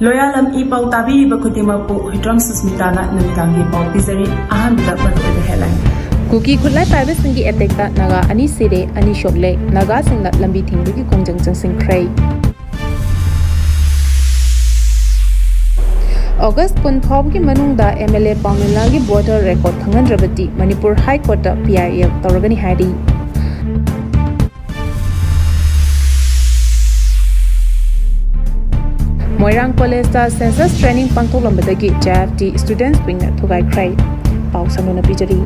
Loyalam E-PAO tabiriba khudimakpu Hitram Susmitana numidangi pau pizari ahamida maruoda headline. Kuki Khulai Paibasingi attack Naga ani Sire ani Sokle Naga singna lambi thingbugi kongjang changsing khrai. August 10 phawgi manungda MLA Paonilal gi border record khangan rabati Manipur High Court ta PIL tawragani hairi. Moirang College ta census training pangthoklambadagi JFT students wing na thugai khrai. Pau samuna pijari.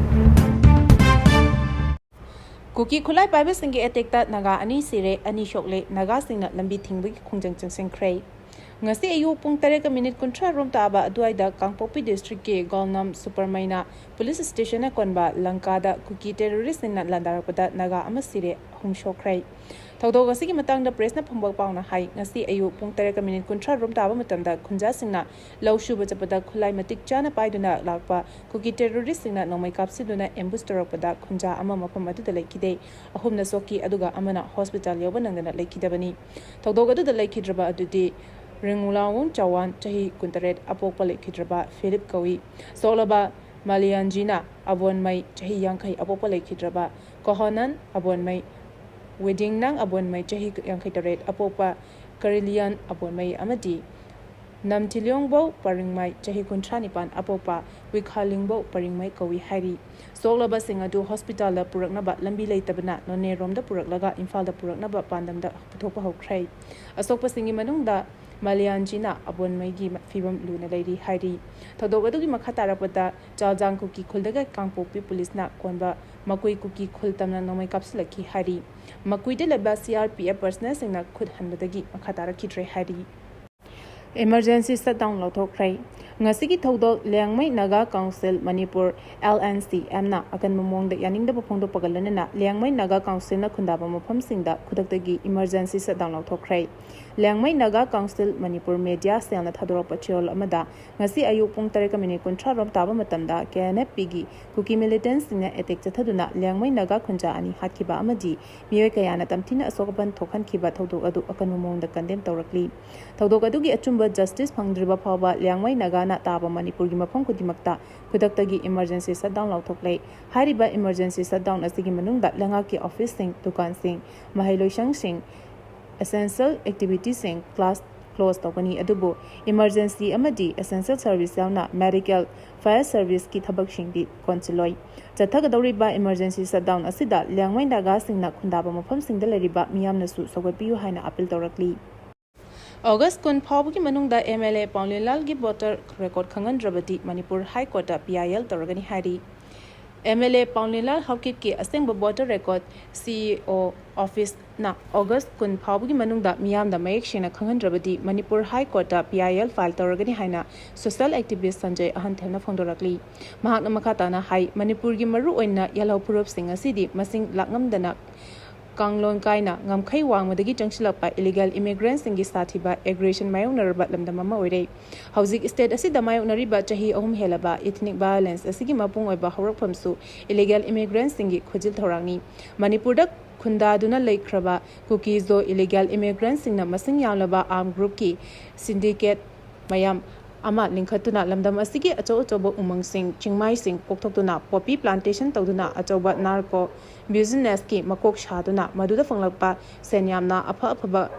Kuki Khulai Paibasingi attack ta Naga ani Sire ani Sokle Naga singna lambi thingbugi kongjang changsing khrai. Ngasi ayu pung 3:13 rom taba aduaida Kangpopi district ke Golnam Supermaina police station na konba Langkada Kuki terrorist na landarakpada Naga ama Sire humshokrai. Tawdo gasi ki matang da press na phambak pauna hai ngasi ayu pung 3:13 rom taba matamda khunja singna lawshu bajapada Khulai matik chana paiduna lakpa Kuki terrorist singna nomai kapsiduna ambush torapada khunja ama mafam adu da laikide ahumna soki aduga amana hospital yoba nangana laikidabani tawdo adu da laikidraba adudi Ringulawun Chawan Chahi Kuntaret Apok Palik Kidraba Philip Kawi Solaba Malianjina Abon Mai Chahi Yankai Apok Palik Kidraba Kohonan Abon Mai Wedding Nang Abon Mai Chahi Yankai Taret Apopa Karilian Abon Mai Amadi Nam Tilyong Bo Paring Mai Chahi Kuntranipan Apopa Wikhaling Bo Paring Mai Kawi Hari Solaba Singadu Hospital la Puraknaba Lambi Laitabana None Rom da Puraklaga Infal da Puraknaba Pandam da Putopa Hokrai Asokpa Singi Manungda Malianjina Abon Maigi Fibam Luna Lady Hari. Tadogadugi Makatarapata, Jajang Kuki Kuldaga Kangpopi Police na Konba, Makui Kuki Kultamna Nomai Kapsulaki Hari. Makui de Laba CRPF personnel sing na Kud Hanbadagi Makatara Kitre Hari. Emergency shutdown Lotokrai. Ngasigi Todo Liangmai Naga Council Manipur LNC Amna Akan Mumong the Yaning the Pondo Pagalana Liangmai Naga Council na Kundaba Mopam Singda Kudaki emergency shutdown Lotokrai. Liangmai Naga Council Manipur Media Cell na Thadoro Pachol Amada Ngasi Ayu Pung Tareka Mini Kuntra Rom Taba Matanda KNF Pigi Kuki militants in attack Taduna Liangmai Naga Kunja ani Hatkiba Amadi Miyakayana Tamtina Asokaban Tokan Kiba Todo Adu Akan Mumong the condemned Torakli Todogadugi Achumba Justice Pangdriba Pava Liangmai Naga na Taba Manipur Gimapong Kudimakta Kudaktagi emergency shutdown Lautokle Hariba emergency shutdown Asigi Manunda Langaki office sing Tukan sing Mahilo Shang Sing essential activities sing class close Tokani Adubo emergency Amadi essential service yauna medical fire service ki thabak shingdi konsiloi Jathagadoriba emergency shutdown asida Liangmai Naga singna Kundaba Mafam singda leriba miyamna su sogwapiyu haina appeal torakli August 10 phawgi manungda MLA Paonilal gi voter record khangan rabati Manipur High Court ta PIL toragani hari MLA Paonilal Hawkit ki asengba voter record CEO office na August 10 phawgi manungda miyamda mayek shena khangan rabati Manipur High Court ta PIL file toragani haina social activist Sanjay Ahanthemna phongdorakli mahakna makata na hai Manipur gi maru oina yalhaw phurup sing asidi masing lakngamdana Kanglon Kaina, Ngamkai Wang, Madagi Jungsilapa, illegal immigrants in Gisatiba, aggression Mayonariba Lamdamama Ore. Housing state Asida Mayonariba Chahi Om Helaba, ethnic violence, Asigimapung Oba Horapamsu, illegal immigrants in Kujil Torani. Manipurda Kunda Duna Lake Kraba, Cookies do illegal immigrants in Namasing Yalaba armed group ki, syndicate Mayam. Ama Linkatuna Lamdam Asigi Achoba Umang Sing, Chingmai Sing, Poktona, Poppy plantation Toduna, Achoba Narco, business ki Makok Shaduna, Maduda Fonglapa, Senyamna, Apa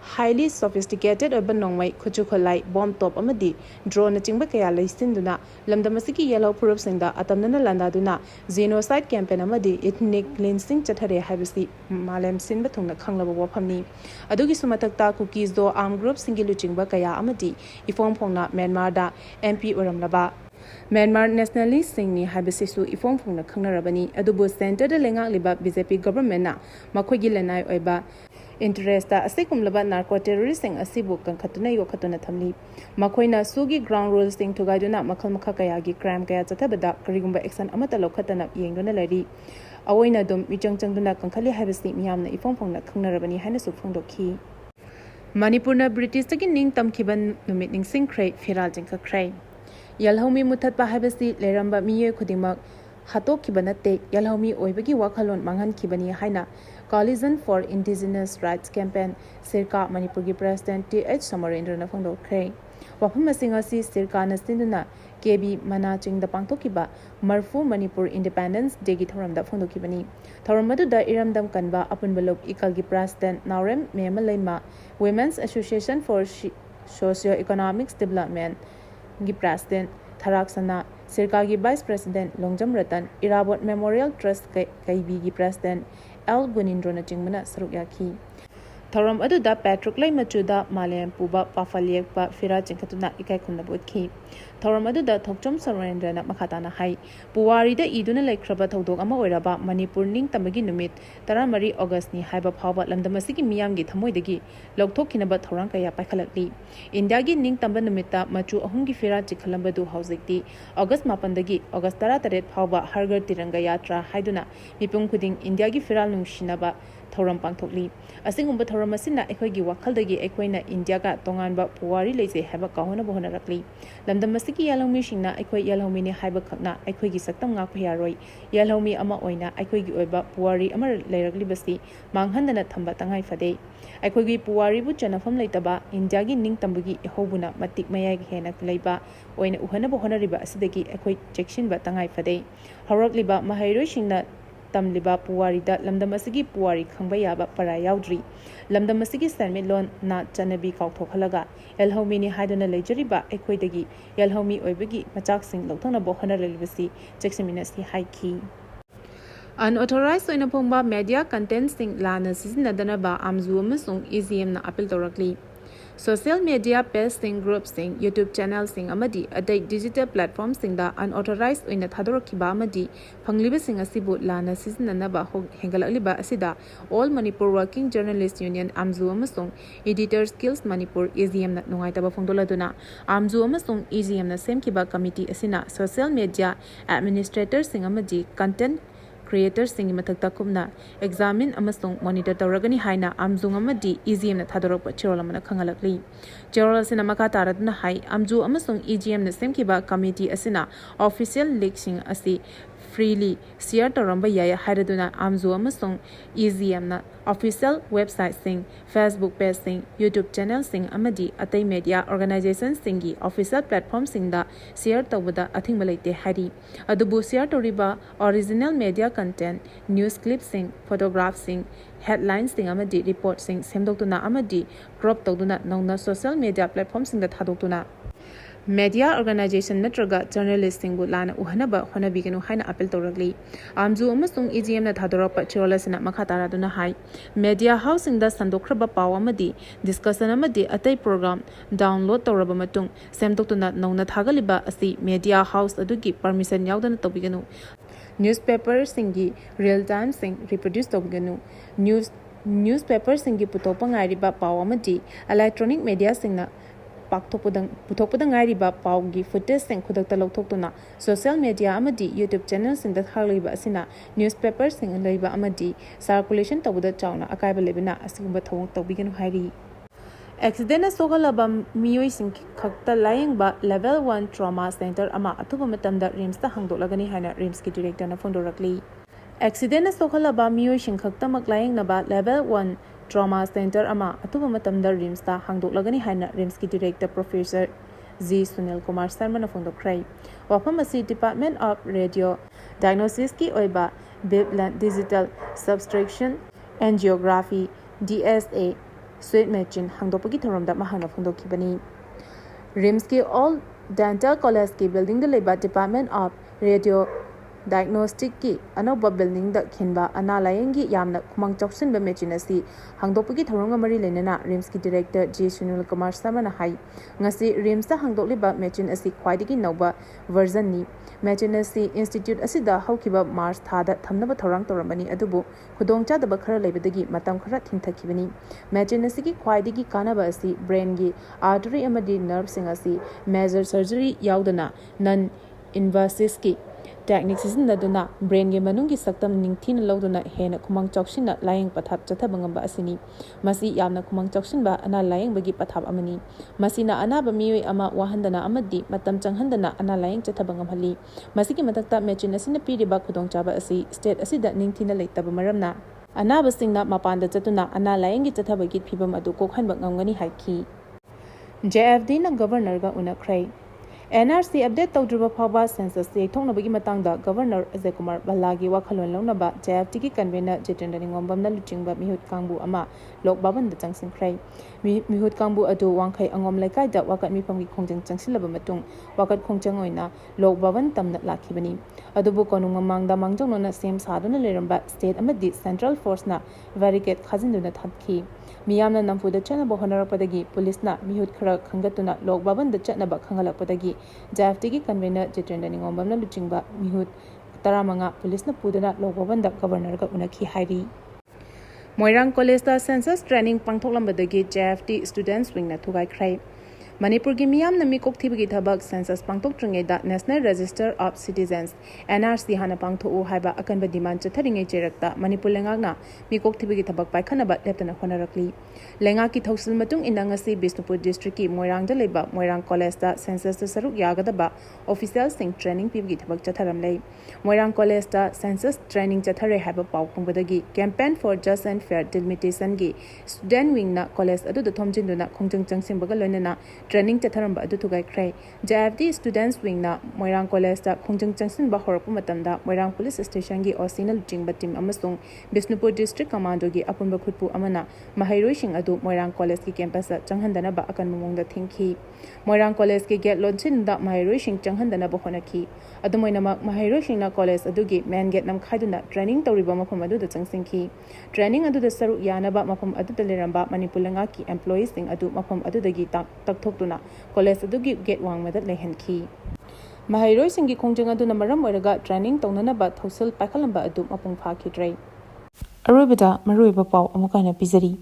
highly sophisticated urban nongmai Kuchukolai, bomb top amadi, drone Chimbakaya Listinduna, Lamdamasiki yellow purup singda, Atamana Landaduna, genocide campaign amadi, ethnic cleansing Chatare Habisi, Malem Sinbatuna Kanglaba Wapamni, Adugi Sumatakta cookies do armed group singilu Chimbakaya amadi, Ifong Pongna, Myanmarda, MP Uramlaba. Myanmar nationalist singni habisisu ifong phongna khangnarabani adubu center da lenga liba BJP government na makhogi lenai oiba interest ta asikumlaba narco terrorist sing asibu kankhatuna yokhatuna thamli makhoina sugi ground rules sing thugaiduna makhal makha kaya gi crime kaya chathabada karigumba action amata lokhatana yengduna lari awoina dum michangchangduna kankhali habisi miyamna ifong phongna khangnarabani haina su phongdokhi Manipurna British takin ning tamkhiban numit ning singkhrai feral jingkha khrai Yalhomi Muthatpa Habasi Leramba Miye Kudimak hatokhiba natte yalhomi oibagi wakhalon manghankhibani haina Coalition for Indigenous Rights Campaign Sirka Manipur gi President T.H. Samarendra na phongdokre wafam asing asi Sirka na sinduna KB mana chingda pangthokiba Marfu Manipur Independence Day gi thoramda phongdokibani thoramadu da iramdam kanba apunbalok ikal gi President Naurem Memalaima Women's Association for Socio-Economic Development gi President Tharaksana Sirka gi Vice President Longjam Ratan Irabot Memorial Trust KB gi President L. Gunindro na chingmana saruk yakhi thoram aduda Patrick Lai machuda Malem puba pafaliekpa fira chingkhatuna ikai khunna bodki thoram aduda thokchom Sarendra na makhatana hai puwari da iduna laikhraba thodok ama oiraba Manipur ning tamagi numit 13 August ni haiba phawba lamdamasi gi miyam gi thamoidagi lokthokhinaba thorang kaya paikhalakli India gi ning tamba numita machu ahum gi fira chikhalambadu hauzikti August 8 dagi August 13 phawba hargar tiranga yatra haiduna mipum khuding India gi firal nungshinaba thoram pangthokli asingumba thoram asina ekhoigi wakaldagi ekhoina India ga tonganba puwari leise haiba kahona bohona rakli lamdam masiki yalhomi singna ekhoi yalhomi ni haiba khakna ekhoigi saktam nga phayaroi yalhomi ama oina ekhoigi oiba puwari ama leirakli basi manghandana thamba tangai fade ekhoigi puwari bu chanafam leitaba India gi ning tambugi ehobuna matik mayai hena leiba oina uhana bohona riba asidagi ekhoi chekshin ba tangai fade horakliba mahairoi singna tamliba puwarida lamdamasigi puwari khangba yaba para yaudri lamdamasigi sanmelon na chanabi kauthokalaga yalhomi ni haiduna lejariba ekhoidagi yalhomi oibagi machak sing lokthona bohana relibasi chekseminasi haiki unauthorized oina phongba media content sing lana sizinadana ba amzu amasung EZM na appeal torakli Social media page sing groups sing YouTube channel sing amadi adai digital platform sing da unauthorized oina thadorkiba amadi phangliba sing asibu lana sizinanaba hengalakliba asida All Manipur Working Journalists Union amzu amasung Editors Guild Manipur EZM na nungaitaba phongdoladuna amzu amasung EZM na semkiba committee asina social media administrators sing amadi content creators singi mathakta kumna examine amasung monitor tawragani haina amjung amadi EGM na thadorok chirolamana khangalakli chirola sina maka taradna hai amju amasung EGM na semkiba committee asina official leaking asi freely share toramba yaya hairaduna amzu amasung EGM na official website sing Facebook page sing YouTube channel sing amadi atai media organizations singi official platform sing da share tawbada athingba leite hari adubu share toriba original media content news clips sing photographs sing headlines sing amadi reports sing semdoktuna amadi crop tawduna nongna social media platform sing da thadoktuna media organization natraga journalist sing bu lana uhanaba honabigenu haina appeal toragli amju amasung EGM na thadorapa chirolasina makhatara duna hai media housing da sandokraba paw amadi discussion amadi atai program download toraba matung semdoktuna nongna thagaliba asi media house adugi permission yaudana tobigenu newspaper singi real time sing reproduce tobigenu newspaper singi putopa ngairiba paw amadi electronic media singna puthokpudang ngairiba pawgi footage sing khudakta lokthokuna social media amadi YouTube channel sing da thaliba asina newspaper sing leiba amadi circulation tawda chawna akaiba lebina asigumba thawong tawbigenu hairi accident sogalaba miyoi sing khakta layengba level 1 trauma center ama athuba matamda rims ta hangdoklagani haina rims ki director na phondorakli accident sogalaba miyoi sing khakta maklayeng naba level 1 Trauma Center ama atuba matamda rims ta hangdoklagani haina rims ki director Professor Z Sunil Kumar Sharma na phongdokrai wafam asi Department of Radio Diagnosis ki oiba Bibland Digital Subtraction and Geography DSA Sweet Machine hangdopagi thoramda mahana phongdokibani rims ki all dental college ki building de leba Department of Radio Diagnostic ki anoba building da khinba analayengi yamna khumang choksin ba machine asi hangdopagi thorong mari lenana rims ki director J Sunil Kumar Sharma na hai ngasi rims ta hangdokliba machine asi khwaidigi noba version ni machine asi institute asi da haukiba March thada thamnaba thorang torambani adubu khudongcha da khara lebadagi matam khara thingthakibani machine asi ki khwaidigi kanaba asi brain gi artery amadi nerve sing asi major surgery yaudana non invasive ki technique सिजनदुना brain गे मनुंगी सक्तम निंगथिन लौदुना हेना खुमांग चौक्सिना लायंग पथाप चथब ngamba asini masi yamna khumang choksinba ana layeng bagi pathap amani masina anaba mioi ama wahandana amadi matam changhandana ana layeng chathaba ngamhali masiki matakta machine asina piriba khudong chaba asi state asida ningthina leitaba maramna anaba singna mapanda chatuna ana layeng gi chathaba gi phibam adu kokhanba ngamgani haiki JFD na governor ga unakrai NRC update tawdruba phaba census se thongnabagi matangda governor Ajay Kumar Ballagi wakhalon longnaba JFT ki convener Jitendra Ningombamna luchingba mihut kangbu ama lok baban da changsinkhrai mihut kangbu adu wangkhai angom laikai da wakat mifamgi khongjang changsilaba matung wakat khongjang oina lok baban tamna lakhibani adubu konunga mangda mangjongna sem saduna leramba state amadi central force na barricade khajinduna thapki miyamna nampuda chanaba honarapadagi police na mihut khara khangatuna lok baban da chanaba khangalakpadagi JFT ki convener Jitendra Ningombamna luchingba mihut taramanga police na pudana lok baban da governor ga unakhi hairi Moirang College da census training pangthoklambadagi JFT students wing na thugai khrai Manipur gi miyam na mi kokthibagi thabak census pangtok tringai da National Register of Citizens NRC hana pangtho u haiba akanba demand chatharingai cherakta Manipur lengak na mi kokthibagi thabak paikhanaba leptana khonarakli lenga ki thausil matung indangasi Bisnupur district ki Moirang da leba Moirang College da census da saruk yagadaba official sing training pibagi thabak chatharam lei Moirang College da census training chathare haiba pau phungbadagi campaign for just and fair delimitation gi student wing na college adu da thomjinduna khongjang changsimbaga loinana training chatharamba adu thugai khrai JFD students wing na Moirang College da khongjang changsin ba horpu matamda Moirang police station gi osinal jingba team amasung Bisnupur district commando gi apunba khutpu amana mahairoi sing adu Moirang College ki campus da changhandana ba akan mongda thingki Moirang College ki gate launchin da mahairoi sing changhandana ba honaki adu moinama mahairoi sing na college adu gi main gate nam khaiduna training tawriba mafam adu da changsingki training adu da saru yanaba mafam adu da leramba Manipur lenga ki employees sing adu mafam adu dagi takthok college adugi gate wangmada lehanki mahairoi singi khongjang aduna maram oiraga training tawnana ba thausil paikhalamba adu mapung phakidrai aroibada maroiba pau amukana pizari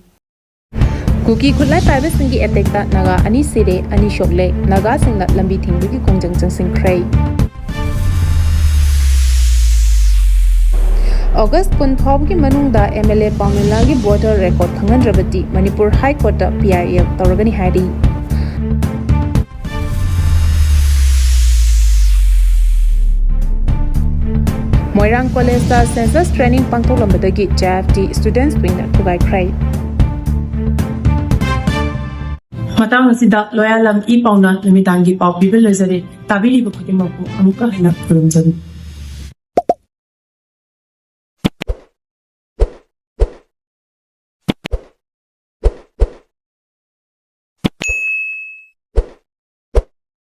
Kuki Khulai Paibasingi attack ta Naga ani Sire ani Sokle Naga singna lambi thingbugi khongjang changsingkhrai August 10 ki manungda MLA Paonilal gi voter record khangan rabati Manipur High Court ta PIL tawragani hairi Moirang College da census training pangthoklambadagi JFT students wing na thugai khrai matang asida loyalam E-PAO na lumitangi pau bibil lezari tabili bukati mapu amuka hina kurumjani